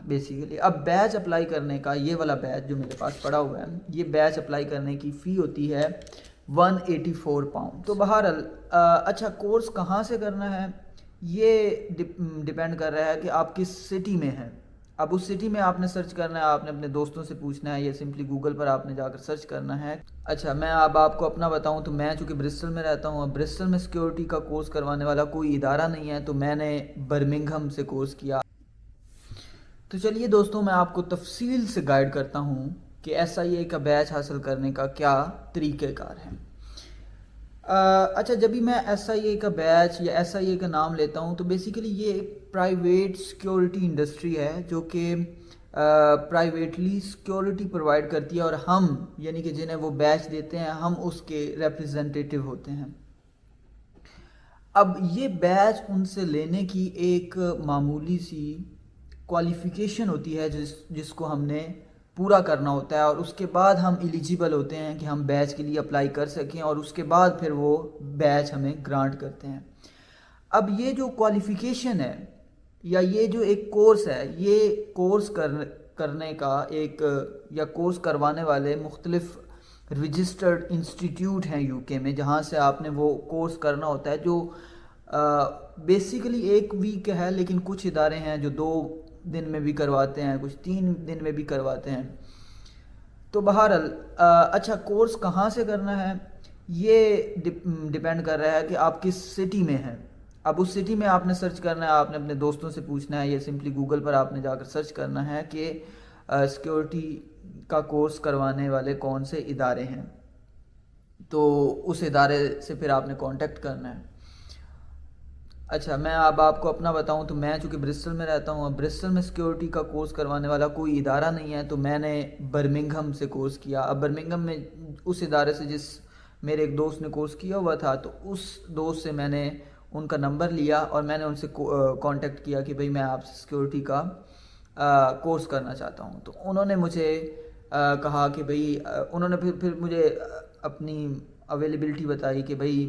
Basically اب بیچ apply کرنے کا یہ والا بیچ جو میرے پاس پڑا ہوا ہے، یہ بیچ اپلائی کرنے کی فی ہوتی ہے 184 پاؤنڈ. تو بہرحال اچھا کورس کہاں سے کرنا ہے یہ ڈپینڈ کر رہا ہے کہ آپ کس سٹی میں ہیں. اب اس سٹی میں آپ نے سرچ کرنا ہے، آپ نے اپنے دوستوں سے پوچھنا ہے یا سمپلی گوگل پر آپ نے جا کر سرچ کرنا ہے. اچھا میں اب آپ کو اپنا بتاؤں تو میں چونکہ برسٹل میں رہتا ہوں، اب برسٹل میں سیکیورٹی کا کورس کروانے والا کوئی ادارہ نہیں ہے، تو میں نے برمنگھم سے کورس کیا. تو چلیے دوستوں میں آپ کو تفصیل سے گائیڈ کرتا ہوں کہ ایس آئی اے کا بیچ حاصل کرنے کا کیا طریقہ کار ہے. اچھا جب بھی میں ایس آئی اے کا بیچ یا ایس آئی اے کا نام لیتا ہوں تو بیسیکلی یہ ایک پرائیویٹ سیکیورٹی انڈسٹری ہے جو کہ پرائیویٹلی سیکیورٹی پرووائڈ کرتی ہے، اور ہم یعنی کہ جنہیں وہ بیچ دیتے ہیں ہم اس کے ریپرزنٹیٹیو ہوتے ہیں. اب یہ بیچ ان سے لینے کی ایک معمولی سی کوالیفیکیشن ہوتی ہے جس کو ہم نے پورا کرنا ہوتا ہے، اور اس کے بعد ہم ایلیجیبل ہوتے ہیں کہ ہم بیچ کے لیے اپلائی کر سکیں، اور اس کے بعد پھر وہ بیچ ہمیں گرانٹ کرتے ہیں. اب یہ جو کوالیفیکیشن ہے یا یہ جو ایک کورس ہے، یہ کورس کرنے کا ایک یا کورس کروانے والے مختلف رجسٹرڈ انسٹیٹیوٹ ہیں یو کے میں، جہاں سے آپ نے وہ کورس کرنا ہوتا ہے، جو بیسیکلی 1 ویک ہے، لیکن کچھ ادارے ہیں جو 2 دن میں بھی کرواتے ہیں، کچھ 3 دن میں بھی کرواتے ہیں. تو بہرحال اچھا کورس کہاں سے کرنا ہے یہ ڈپینڈ کر رہا ہے کہ آپ کس سٹی میں ہیں. اب اس سٹی میں آپ نے سرچ کرنا ہے، آپ نے اپنے دوستوں سے پوچھنا ہے یا سمپلی گوگل پر آپ نے جا کر سرچ کرنا ہے کہ سیکیورٹی کا کورس کروانے والے کون سے ادارے ہیں، تو اس ادارے سے پھر آپ نے کانٹیکٹ کرنا ہے. اچھا میں اب آپ کو اپنا بتاؤں تو میں چونکہ برسٹل میں رہتا ہوں، اب برسٹل میں سیکیورٹی کا کورس کروانے والا کوئی ادارہ نہیں ہے، تو میں نے برمنگھم سے کورس کیا. اب برمنگھم میں اس ادارے سے جس میرے ایک دوست نے کورس کیا ہوا تھا، تو اس دوست سے میں نے ان کا نمبر لیا اور میں نے ان سے کانٹیکٹ کیا کہ بھئی میں آپ سے سیکیورٹی کا کورس کرنا چاہتا ہوں. تو انہوں نے مجھے کہا کہ بھئی انہوں نے پھر مجھے اپنی اویلیبلٹی بتائی کہ بھئی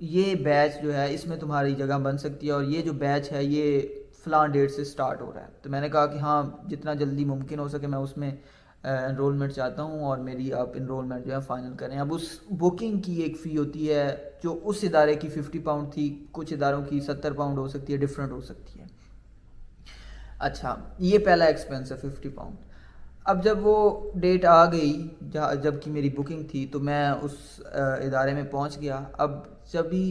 یہ بیچ جو ہے اس میں تمہاری جگہ بن سکتی ہے، اور یہ جو بیچ ہے یہ فلاں ڈیٹ سے سٹارٹ ہو رہا ہے. تو میں نے کہا کہ ہاں جتنا جلدی ممکن ہو سکے میں اس میں انرولمنٹ چاہتا ہوں، اور میری آپ انرولمنٹ جو ہے فائنل کریں. اب اس بکنگ کی ایک فی ہوتی ہے جو اس ادارے کی 50 پاؤنڈ تھی، کچھ اداروں کی 70 پاؤنڈ ہو سکتی ہے، ڈفرینٹ ہو سکتی ہے. اچھا یہ پہلا ایکسپینس ہے 50 پاؤنڈ. اب جب وہ ڈیٹ آ گئی جب کہ میری بکنگ تھی، تو میں اس ادارے میں پہنچ گیا. اب جب بھی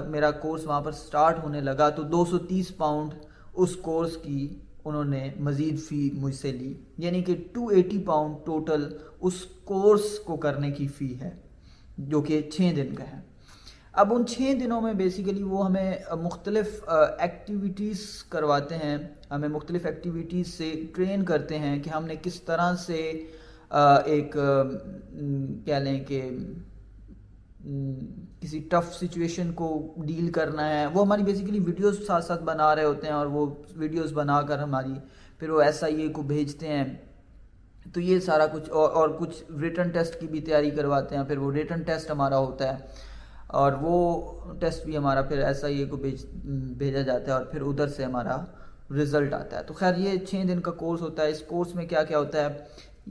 میرا کورس وہاں پر سٹارٹ ہونے لگا تو 230 پاؤنڈ اس کورس کی انہوں نے مزید فی مجھ سے لی، یعنی کہ 280 پاؤنڈ ٹوٹل اس کورس کو کرنے کی فی ہے جو کہ 6 دن کا ہے. اب ان 6 دنوں میں بیسیکلی وہ ہمیں مختلف ایکٹیویٹیز کرواتے ہیں، ہمیں مختلف ایکٹیویٹیز سے ٹرین کرتے ہیں کہ ہم نے کس طرح سے ایک کہہ لیں کہ کسی ٹف سچویشن کو ڈیل کرنا ہے. وہ ہماری بیسیکلی ویڈیوز ساتھ ساتھ بنا رہے ہوتے ہیں، اور وہ ویڈیوز بنا کر ہماری پھر وہ ایس آئی اے کو بھیجتے ہیں. تو یہ سارا کچھ اور کچھ ریٹن ٹیسٹ کی بھی تیاری کرواتے ہیں. پھر وہ ریٹن ٹیسٹ ہمارا ہوتا ہے، اور وہ ٹیسٹ بھی ہمارا پھر ایس آئی اے کو بھیجا جاتا ہے، اور پھر ادھر سے ہمارا رزلٹ آتا ہے. تو خیر یہ 6 دن کا کورس ہوتا ہے. اس کورس میں کیا کیا ہوتا ہے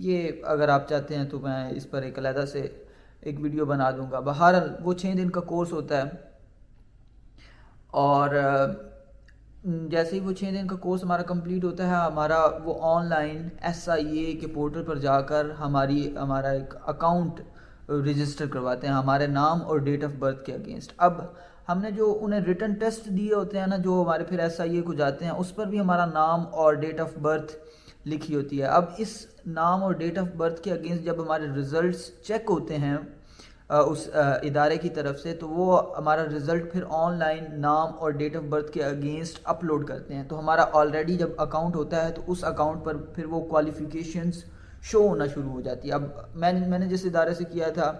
یہ اگر آپ چاہتے ہیں تو میں اس پر ایک علیحدہ سے ایک ویڈیو بنا دوں گا. بہرحال وہ 6 دن کا کورس ہوتا ہے، اور جیسے ہی وہ 6 دن کا کورس ہمارا کمپلیٹ ہوتا ہے، ہمارا وہ آن لائن ایس آئی اے کے پورٹل پر جا کر ہمارا ایک اکاؤنٹ رجسٹر کرواتے ہیں ہمارے نام اور ڈیٹ آف برتھ کے اگینسٹ. اب ہم نے جو انہیں ریٹن ٹیسٹ دیے ہوتے ہیں نا، جو ہمارے پھر ایس آئی اے کو جاتے ہیں، اس پر بھی ہمارا نام اور ڈیٹ آف برتھ لکھی ہوتی ہے. اب اس نام اور ڈیٹ آف برتھ کے اگینسٹ جب ہمارے ریزلٹس چیک ہوتے ہیں اس ادارے کی طرف سے، تو وہ ہمارا رزلٹ پھر آن لائن نام اور ڈیٹ آف برتھ کے اگینسٹ اپلوڈ کرتے ہیں. تو ہمارا آلریڈی جب اکاؤنٹ ہوتا ہے تو اس اکاؤنٹ پر پھر وہ کوالیفیکیشنز شو ہونا شروع ہو جاتی ہے. اب میں نے جس ادارے سے کیا تھا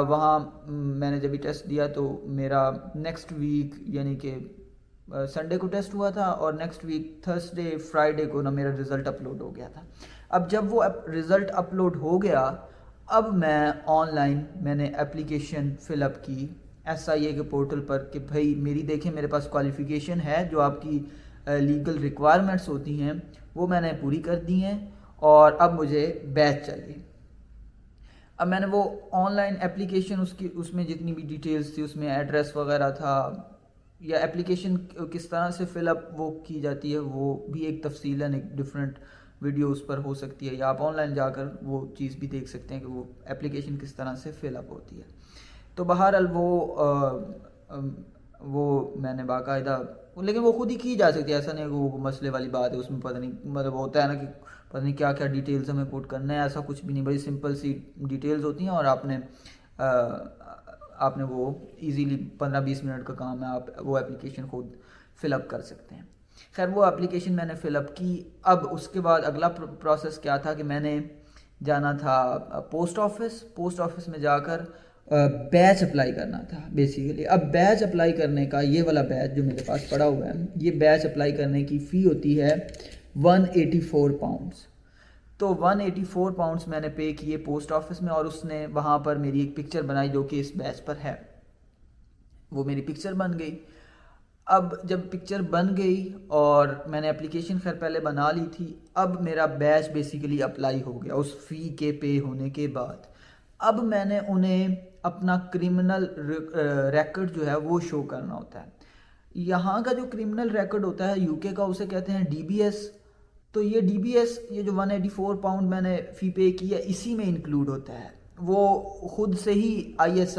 وہاں میں نے جب یہ ٹیسٹ دیا تو میرا نیکسٹ ویک یعنی کہ سنڈے کو ٹیسٹ ہوا تھا، اور نیکسٹ ویک تھرسڈے فرائیڈے کو نا میرا رزلٹ اپلوڈ ہو گیا تھا. اب جب وہ رزلٹ اپلوڈ ہو گیا، اب میں نے اپلیکیشن فل اپ کی ایس آئی اے کے پورٹل پر کہ بھائی میری دیکھیں میرے پاس کوالیفیکیشن ہے جو آپ کی لیگل ریکوائرمنٹس ہوتی ہیں وہ میں نے پوری کر دی ہیں، اور اب مجھے بیچ چاہیے۔ اب میں نے وہ آن لائن اپلیکیشن اس میں جتنی بھی ڈیٹیلز تھی، اس میں ایڈریس وغیرہ تھا، یا اپلیکیشن کس طرح سے فل اپ وہ کی جاتی ہے وہ بھی ایک تفصیلاً ایک ڈفرینٹ ویڈیو اس پر ہو سکتی ہے، یا آپ آن لائن جا کر وہ چیز بھی دیکھ سکتے ہیں کہ وہ اپلیکیشن کس طرح سے فل اپ ہوتی ہے۔ تو بہرحال وہ میں نے باقاعدہ، لیکن وہ خود ہی کی جا سکتی ہے، ایسا نہیں کہ وہ مسئلے والی بات ہے، اس میں پتہ نہیں مطلب ہوتا ہے نا کہ پتہ نہیں کیا کیا ڈیٹیلز ہمیں پٹ کرنا ہے، ایسا کچھ بھی نہیں، بڑی سمپل سی ڈیٹیلز ہوتی ہیں، اور آپ نے وہ ایزیلی 15-20 منٹ کا کام ہے، آپ وہ اپلیکیشن خود فل اپ کر سکتے ہیں۔ خیر وہ اپلیکیشن میں نے فل اپ کی۔ اب اس کے بعد اگلا پروسیس کیا تھا کہ میں نے جانا تھا پوسٹ آفس میں جا کر بیچ اپلائی کرنا تھا بیسیکلی۔ اب بیچ اپلائی کرنے کا، یہ والا بیچ جو میرے پاس پڑا ہوا ہے، یہ بیچ اپلائی کرنے کی فی ہوتی ہے 184 پاؤنڈس۔ تو 184 پاؤنڈس میں نے پے کیے پوسٹ آفس میں، اور اس نے وہاں پر میری ایک پکچر بنائی جو کہ اس بیچ پر ہے، وہ میری پکچر بن گئی۔ اب جب پکچر بن گئی اور میں نے اپلیکیشن خیر پہلے بنا لی تھی، اب میرا بیچ بیسیکلی اپلائی ہو گیا اس فی کے پے ہونے کے بعد۔ اب میں نے انہیں اپنا کرمنل ریکارڈ جو ہے وہ شو کرنا ہوتا ہے۔ یہاں کا جو کرمنل ریکارڈ ہوتا ہے یو کے کا، اسے کہتے ہیں ڈی بی ایس۔ تو یہ ڈی بی ایس، یہ جو 184 پاؤنڈ میں نے فی پے کیا، اسی میں انکلوڈ ہوتا ہے۔ وہ خود سے ہی ایس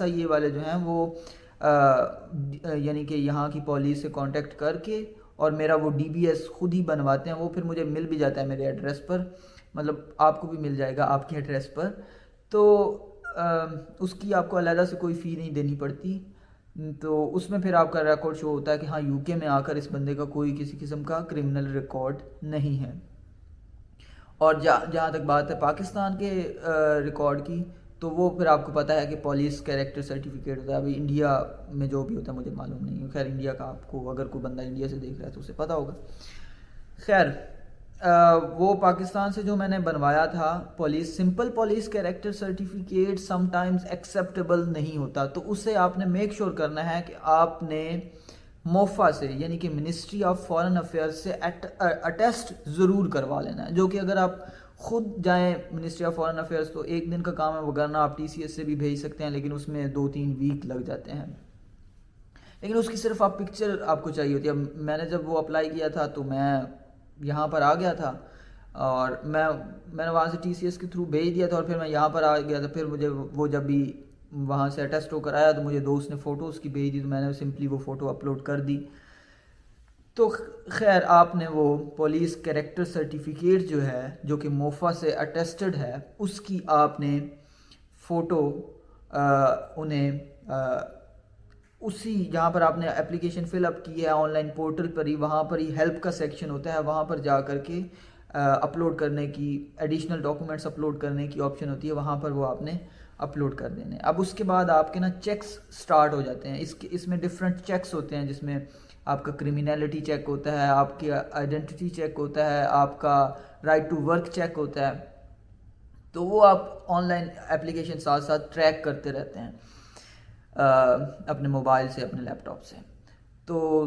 آئی اے والے جو ہیں وہ یعنی کہ یہاں کی پولیس سے کانٹیکٹ کر کے، اور میرا وہ ڈی بی ایس خود ہی بنواتے ہیں، وہ پھر مجھے مل بھی جاتا ہے میرے ایڈریس پر، مطلب آپ کو بھی مل جائے گا آپ کے ایڈریس پر۔ تو اس کی آپ کو علیحدہ سے کوئی فی نہیں دینی پڑتی، تو اس میں پھر آپ کا ریکارڈ شو ہوتا ہے کہ ہاں یو کے میں آ کر اس بندے کا کوئی کسی قسم کا کرمنل ریکارڈ نہیں ہے۔ اور جہاں تک بات ہے پاکستان کے ریکارڈ کی، تو وہ پھر آپ کو پتہ ہے کہ پولیس کیریکٹر سرٹیفکیٹ ہوتا ہے۔ ابھی انڈیا میں جو بھی ہوتا ہے مجھے معلوم نہیں ہے، خیر انڈیا کا آپ کو اگر کوئی بندہ انڈیا سے دیکھ رہا ہے تو اسے پتہ ہوگا۔ خیر وہ پاکستان سے جو میں نے بنوایا تھا simple police character certificate some times acceptable نہیں ہوتا، تو اسے آپ نے میک شور کرنا ہے کہ آپ نے موفا سے، یعنی کہ منسٹری آف فارن افیئرز سے اٹیسٹ ضرور کروا لینا ہے، جو کہ اگر آپ خود جائیں منسٹری آف فارن افیئرز تو ایک دن کا کام ہے، وگرنہ آپ ٹی سی ایس سے بھی بھیج سکتے ہیں، لیکن اس میں 2-3 ویک لگ جاتے ہیں، لیکن اس کی صرف آپ پکچر آپ کو چاہیے ہوتی ہے۔ اب میں نے جب وہ اپلائی کیا تھا تو میں یہاں پر آ گیا تھا، اور میں نے وہاں سے ٹی سی ایس کے تھرو بھیج دیا تھا، اور پھر میں یہاں پر آ گیا تھا۔ پھر مجھے وہ جب بھی وہاں سے اٹیسٹ ہو کر آیا تو مجھے دوست نے فوٹو اس کی بھیج دی، تو میں نے سمپلی وہ فوٹو اپلوڈ کر دی۔ تو خیر آپ نے وہ پولیس کیریکٹر سرٹیفکیٹ جو ہے، جو کہ موفا سے اٹیسٹڈ ہے، اس کی آپ نے فوٹو انہیں اسی جہاں پر آپ نے اپلیکیشن فل اپ کی ہے آن لائن پورٹل پر ہی، وہاں پر ہی ہیلپ کا سیکشن ہوتا ہے، وہاں پر جا کر کے اپلوڈ کرنے کی، ایڈیشنل ڈاکومنٹس اپلوڈ کرنے کی آپشن ہوتی ہے، وہاں پر وہ آپ نے اپلوڈ کر دینے۔ اب اس کے بعد آپ کے نا چیکس سٹارٹ ہو جاتے ہیں۔ اس میں ڈفرینٹ چیکس ہوتے ہیں، جس میں آپ کا کرمینلٹی چیک ہوتا ہے، آپ کی آئیڈینٹی چیک ہوتا ہے، آپ کا رائٹ ٹو ورک چیک ہوتا ہے۔ تو وہ آپ آن لائن اپلیکیشن ساتھ ساتھ ٹریک کرتے رہتے ہیں اپنے موبائل سے، اپنے لیپ ٹاپ سے۔ تو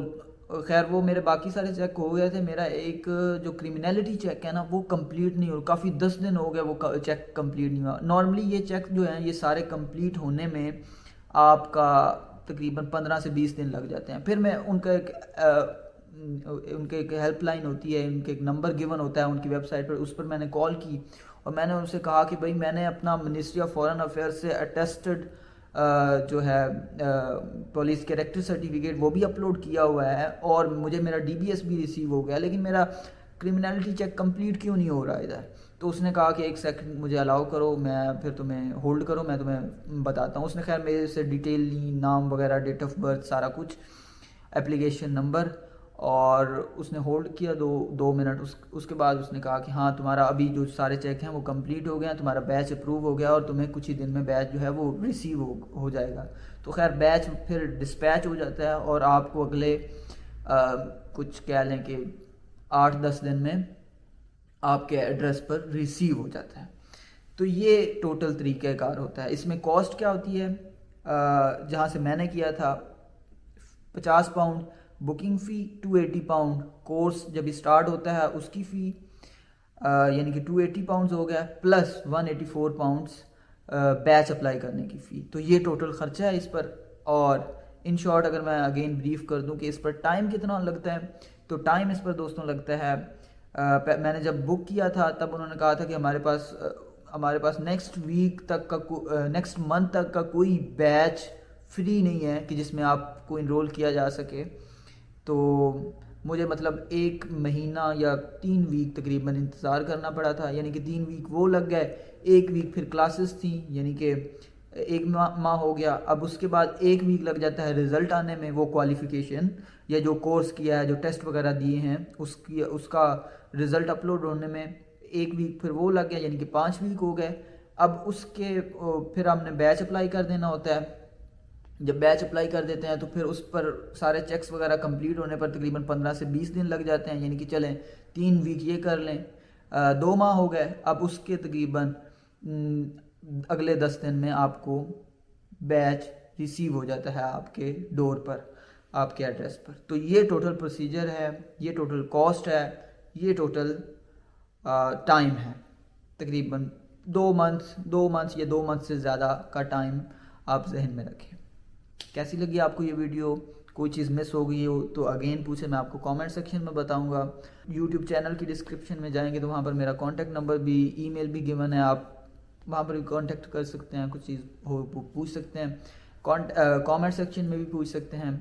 خیر وہ میرے باقی سارے چیک ہو گئے تھے، میرا ایک جو کرمینلٹی چیک ہے نا وہ کمپلیٹ نہیں ہو، کافی 10 دن ہو گئے وہ چیک کمپلیٹ نہیں ہوا۔ نارملی یہ چیک جو ہیں یہ سارے کمپلیٹ ہونے میں آپ کا تقریباً 15 سے 20 دن لگ جاتے ہیں۔ پھر میں ان کا ایک ہیلپ لائن ہوتی ہے، ان کے ایک نمبر گیون ہوتا ہے ان کی ویب سائٹ پر، اس پر میں نے کال کی، اور میں نے ان سے کہا کہ بھائی میں نے اپنا منسٹری آف فارن افیئرز سے اٹیسٹڈ جو ہے پولیس کیریکٹر سرٹیفکیٹ وہ بھی اپلوڈ کیا ہوا ہے، اور مجھے میرا ڈی بی ایس بھی ریسیو ہو گیا، لیکن میرا کرمینلٹی چیک کمپلیٹ کیوں نہیں ہو رہا ادھر؟ تو اس نے کہا کہ 1 سیکنڈ مجھے الاؤ کرو، میں پھر تمہیں ہولڈ کرو، میں تمہیں بتاتا ہوں۔ اس نے خیر میرے سے ڈیٹیل لی، نام وغیرہ، ڈیٹ آف برتھ، سارا کچھ، اپلیکیشن نمبر، اور اس نے ہولڈ کیا 2 منٹ۔ اس کے بعد اس نے کہا کہ ہاں تمہارا ابھی جو سارے چیک ہیں وہ کمپلیٹ ہو گئے ہیں، تمہارا بیچ اپروو ہو گیا، اور تمہیں کچھ ہی دن میں بیچ جو ہے وہ ریسیو ہو جائے گا۔ تو خیر بیچ پھر ڈسپیچ ہو جاتا ہے، اور آپ کو اگلے کچھ کہہ لیں کہ 8-10 دن میں آپ کے ایڈریس پر ریسیو ہو جاتا ہے۔ تو یہ ٹوٹل طریقہ کار ہوتا ہے۔ اس میں کاسٹ کیا ہوتی ہے؟ جہاں سے میں نے کیا تھا 50 پاؤنڈ، بکنگ فی 280 پاؤنڈ، کورس جب اسٹارٹ ہوتا ہے اس کی فی یعنی کہ 280 پاؤنڈز ہو گیا، پلس 184 پاؤنڈز بیچ اپلائی کرنے کی فی. تو یہ ٹوٹل خرچہ ہے اس پر. اور ان شارٹ اگر میں اگین بریف کر دوں کہ اس پر ٹائم کتنا لگتا ہے، تو ٹائم اس پر دوستوں لگتا ہے، میں نے جب بک کیا تھا تب انہوں نے کہا تھا کہ ہمارے پاس نیکسٹ ویک تک کا نیکسٹ منتھ تک کا کوئی بیچ فری نہیں ہے کہ جس میں آپ کو انرول کیا جا سکے. تو مجھے مطلب 1 مہینہ یا 3 ویک تقریباً انتظار کرنا پڑا تھا، یعنی کہ 3 ویک وہ لگ گئے، 1 ویک پھر کلاسز تھیں، یعنی کہ 1 ماہ ہو گیا. اب اس کے بعد 1 ویک لگ جاتا ہے رزلٹ آنے میں، وہ کوالیفیکیشن یا جو کورس کیا ہے، جو ٹیسٹ وغیرہ دیے ہیں اس کا رزلٹ اپلوڈ ہونے میں 1 ویک پھر وہ لگ گیا، یعنی کہ 5 ویک ہو گئے. اب اس کے پھر ہم نے بیچ اپلائی کر دینا ہوتا ہے. جب بیچ اپلائی کر دیتے ہیں تو پھر اس پر سارے چیکس وغیرہ کمپلیٹ ہونے پر تقریباً 15 سے 20 دن لگ جاتے ہیں، یعنی کہ چلیں 3 ویک یہ کر لیں، 2 ماہ ہو گئے. اب اس کے تقریباً اگلے 10 دن میں آپ کو بیچ ریسیو ہو جاتا ہے آپ کے ڈور پر، آپ کے ایڈریس پر. تو یہ ٹوٹل پروسیجر ہے، یہ ٹوٹل کاسٹ ہے، یہ ٹوٹل ٹائم ہے. تقریباً 2 منتھ یا 2 منتھ سے زیادہ کا ٹائم آپ ذہن میں رکھیں. کیسی لگی آپ کو یہ ویڈیو؟ کوئی چیز مس ہو گئی ہو تو اگین پوچھیں، میں آپ کو کامنٹ سیکشن میں بتاؤں گا. یوٹیوب چینل کی ڈسکرپشن میں جائیں گے تو وہاں پر میرا کانٹیکٹ نمبر بھی، ای میل بھی گیون ہے، آپ وہاں پر بھی کانٹیکٹ کر سکتے ہیں، کچھ چیز ہو پوچھ سکتے ہیں. کامنٹ سیکشن میں بھی پوچھ سکتے ہیں.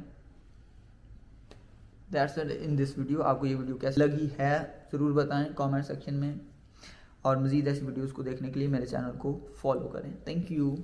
That's it in this video. آپ کو یہ ویڈیو کیسی لگی ہے ضرور بتائیں کامنٹ سیکشن میں، اور مزید ایسی ویڈیوز کو دیکھنے کے لیے میرے چینل کو فالو کریں. Thank you.